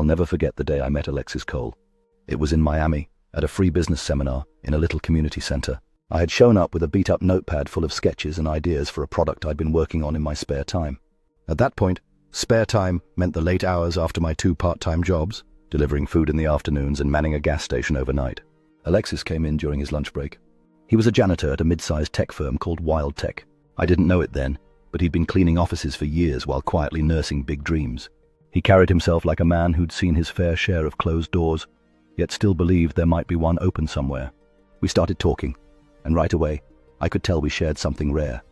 I'll never forget the day I met Alexis Cole. It was in Miami, at a free business seminar in a little community center. I had shown up with a beat-up notepad full of sketches and ideas for a product I'd been working on in my spare time. At that point, spare time meant the late hours after my 2 part-time jobs, delivering food in the afternoons and manning a gas station overnight. Alexis came in during his lunch break. He was a janitor at a mid-sized tech firm called Wild Tech. I didn't know it then, but he'd been cleaning offices for years while quietly nursing big dreams. He carried himself like a man who'd seen his fair share of closed doors, yet still believed there might be one open somewhere. We started talking, and right away, I could tell we shared something rare.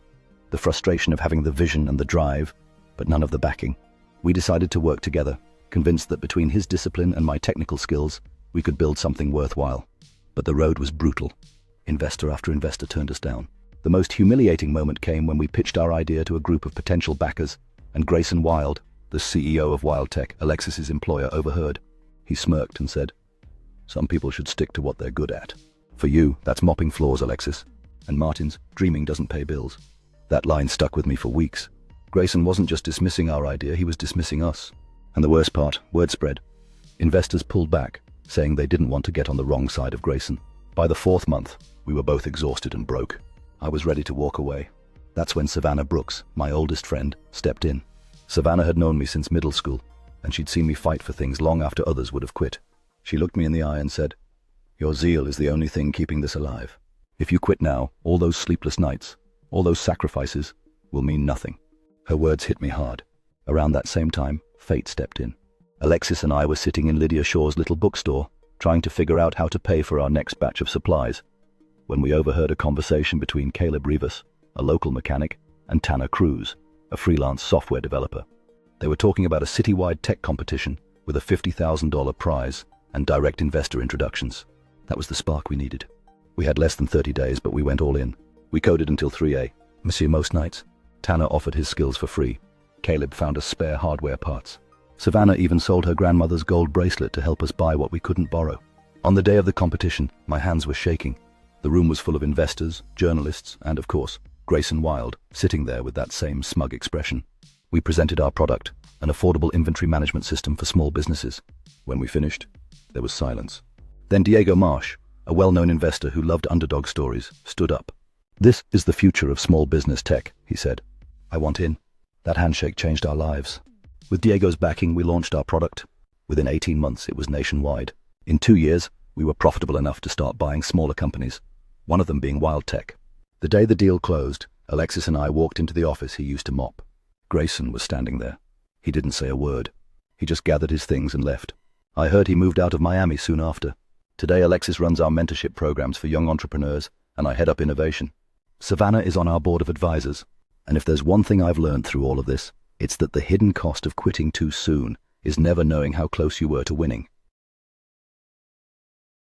The frustration of having the vision and the drive, but none of the backing. We decided to work together, convinced that between his discipline and my technical skills, we could build something worthwhile. But the road was brutal. Investor after investor turned us down. The most humiliating moment came when we pitched our idea to a group of potential backers, and Grayson Wild, the CEO of Wild Tech, Alexis's employer, overheard. He smirked and said, "Some people should stick to what they're good at. For you, that's mopping floors, Alexis. And Martin's, dreaming doesn't pay bills." That line stuck with me for weeks. Grayson wasn't just dismissing our idea, he was dismissing us. And the worst part, word spread. Investors pulled back, saying they didn't want to get on the wrong side of Grayson. By the 4th month, we were both exhausted and broke. I was ready to walk away. That's when Savannah Brooks, my oldest friend, stepped in. Savannah had known me since middle school, and she'd seen me fight for things long after others would have quit. She looked me in the eye and said, "Your zeal is the only thing keeping this alive. If you quit now, all those sleepless nights, all those sacrifices, will mean nothing." Her words hit me hard. Around that same time, fate stepped in. Alexis and I were sitting in Lydia Shaw's little bookstore, trying to figure out how to pay for our next batch of supplies, when we overheard a conversation between Caleb Rivas, a local mechanic, and Tanner Cruz, a freelance software developer. They were talking about a citywide tech competition with a $50,000 prize and direct investor introductions. That was the spark we needed. We had less than 30 days, but we went all in. We coded until 3 a.m. Most nights. Tanner offered his skills for free. Caleb found us spare hardware parts. Savannah even sold her grandmother's gold bracelet to help us buy what we couldn't borrow. On the day of the competition, my hands were shaking. The room was full of investors, journalists, and of course, Grayson Wild, sitting there with that same smug expression. We presented our product, an affordable inventory management system for small businesses. When we finished, there was silence. Then Diego Marsh, a well-known investor who loved underdog stories, stood up. "This is the future of small business tech," he said. "I want in." That handshake changed our lives. With Diego's backing, we launched our product. Within 18 months, it was nationwide. In 2 years, we were profitable enough to start buying smaller companies, one of them being Wild Tech. The day the deal closed, Alexis and I walked into the office he used to mop. Grayson was standing there. He didn't say a word. He just gathered his things and left. I heard he moved out of Miami soon after. Today, Alexis runs our mentorship programs for young entrepreneurs, and I head up innovation. Savannah is on our board of advisors. And if there's one thing I've learned through all of this, it's that the hidden cost of quitting too soon is never knowing how close you were to winning.